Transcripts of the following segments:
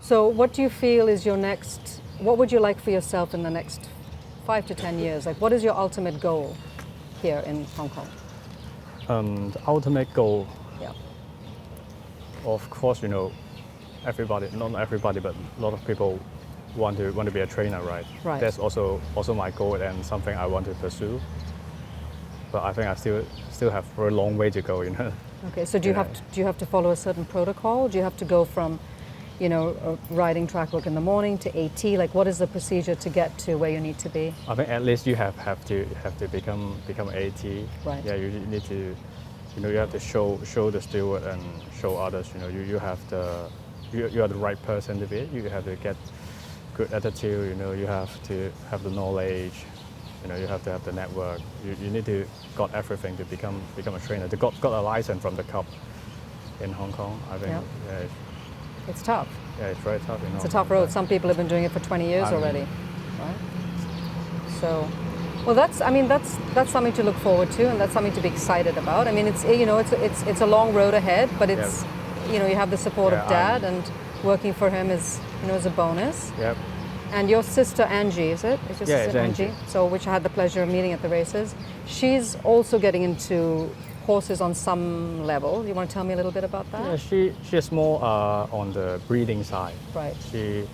So what do you feel is your next, what would you like for yourself in the next 5 to 10 years? Like, what is your ultimate goal here in Hong Kong? The ultimate goal, Yeah. of course, everybody, not everybody, but a lot of people want to be a trainer, right? Right. That's also my goal and something I want to pursue. But I think I still have a long way to go, Okay, so do you have to follow a certain protocol? Do you have to go from, riding track work in the morning to AT? Like, what is the procedure to get to where you need to be? I think at least you have to become AT. Right. Yeah, you need to, you have to show the steward and show others. You have you are the right person to be. You have to get good attitude. You have to have the knowledge. You have to have the network. You need to got everything to become a trainer. To got a license from the club in Hong Kong. I think. Yeah. It's tough. Yeah, it's very tough. It's a tough road. Some people have been doing it for 20 years already, right? So, well, that's something to look forward to, and that's something to be excited about. I mean, it's a long road ahead, but it's you have the support of Dad, and working for him is is a bonus. Yep. And your sister Angie, is it? It's your sister Angie. So, which I had the pleasure of meeting at the races. She's also getting into horses on some level. You want to tell me a little bit about that? Yeah, she's more on the breeding side. Right. She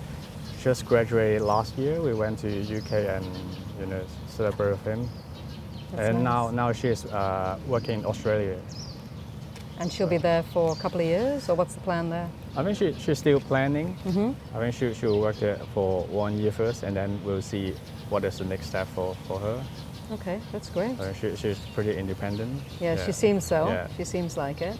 just graduated last year. We went to UK and celebrate with him. That's and nice. now she's working in Australia. And she'll be there for a couple of years, or what's the plan there? I think she's still planning. Mm-hmm. I think she'll work there for 1 year first, and then we'll see what is the next step for her. Okay, that's great. She's pretty independent. Yeah, she seems so. Yeah. She seems like it.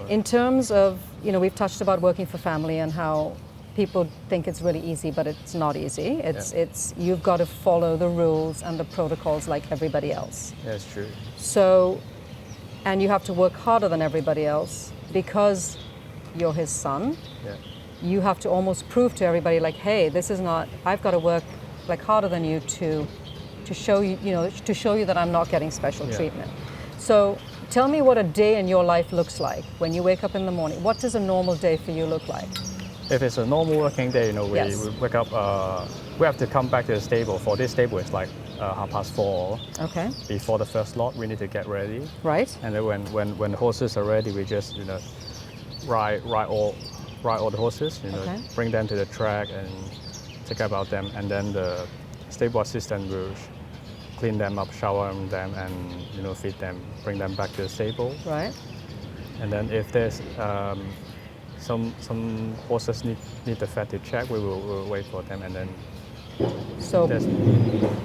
In terms of, we've touched about working for family and how people think it's really easy, but it's not easy. It's you've got to follow the rules and the protocols like everybody else. That's true. So, and you have to work harder than everybody else because you're his son. Yeah. You have to almost prove to everybody, like, hey, this is not, I've got to work like harder than you to show you, to show you that I'm not getting special treatment. So tell me what a day in your life looks like when you wake up in the morning. What does a normal day for you look like? If it's a normal working day, we wake up, we have to come back to the stable. For this stable, it's like 4:30. Okay. Before the first lot, we need to get ready. Right. And then when the horses are ready, we just, ride all the horses, bring them to the track and take care about them. And then the stable assistant will clean them up, shower them, and feed them, bring them back to the stable. Right. And then if there's some horses need the vet to check, we'll wait for them, and then.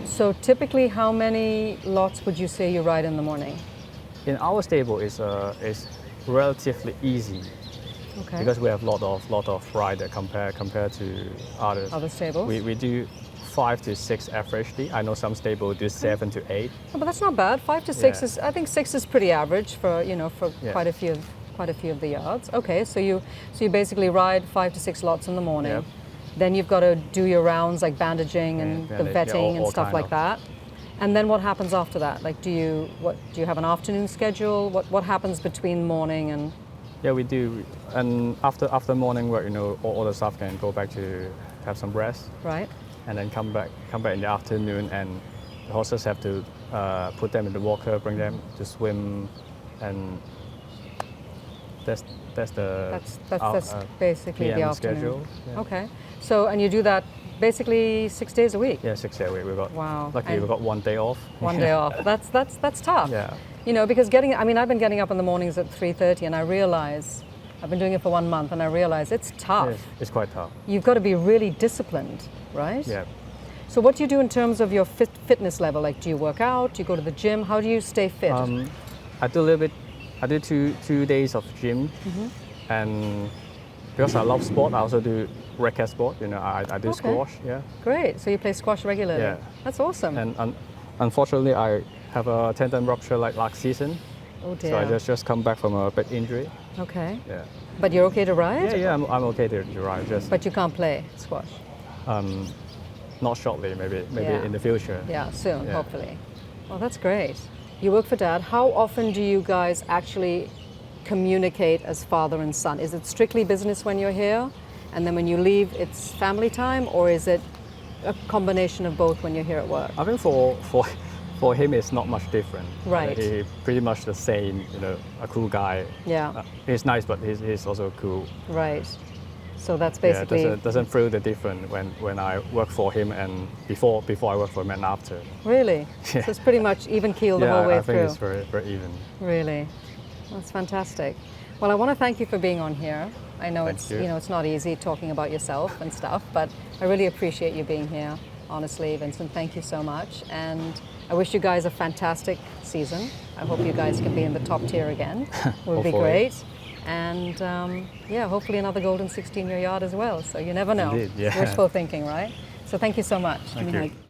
So typically, how many lots would you say you ride in the morning? In our stable, is relatively easy. Okay. Because we have lot of rider compared to others. Other stables. We do 5 to 6 averagely. I know some stables do 7 to 8. Oh, but that's not bad. 5 to 6 is, I think 6 is pretty average for quite a few of the yards. Okay, so you basically ride 5 to 6 lots in the morning. Yep. Then you've got to do your rounds like bandaging and the vetting and stuff like that. And then what happens after that? Like, do you have an afternoon schedule? What happens between morning and? Yeah, we do. And after morning work, all the staff can go back to have some rest. Right. And then come back in the afternoon, and the horses have to put them in the walker, bring them to swim, and that's basically the afternoon schedule. Yeah. Okay. So, and you do that basically 6 days a week? Yeah, 6 days a week. Wow. Luckily, we've got 1 day off. 1 day off. That's tough. Yeah. Because I've been getting up in the mornings at 3:30, and I realize, I've been doing it for 1 month, and I realize it's tough. It's quite tough. You've got to be really disciplined, right? Yeah. So what do you do in terms of your fitness level? Like, do you work out? Do you go to the gym? How do you stay fit? I do a little bit. I do 2 days of gym, and because I love sport, I also do racket sport. I do squash. Yeah. Great. So you play squash regularly. Yeah. That's awesome. And unfortunately, I have a tendon rupture like last season. Oh dear. So I just come back from a big injury. Okay. Yeah. But you're okay to ride? Yeah, I'm okay to ride. But you can't play squash? Not shortly, maybe in the future. Yeah, soon, hopefully. Well, that's great. You work for Dad. How often do you guys actually communicate as father and son? Is it strictly business when you're here? and then when you leave, it's family time, or is it a combination of both when you're here at work? I think for him, it's not much different. Right. He pretty much the same, you know, a cool guy. Yeah. He's nice, but he's also cool. Right. So that's Yeah, basically... doesn't feel the difference when I work for him and before I work for him and after. Really? Yeah. So it's pretty much even keel the whole way I think through. it's very even. Really? That's fantastic. Well, I want to thank you for being on here. I know Thank it's you. you know it's not easy talking about yourself and stuff, but I really appreciate you being here. Honestly, Vincent, thank you so much, and I wish you guys a fantastic season. I hope you guys can be in the top tier again. It would be Hopefully. great. And yeah, hopefully another golden 16-year yard as well. So you never know. Indeed, yeah. Wishful thinking, right? So thank you so much. Thank you.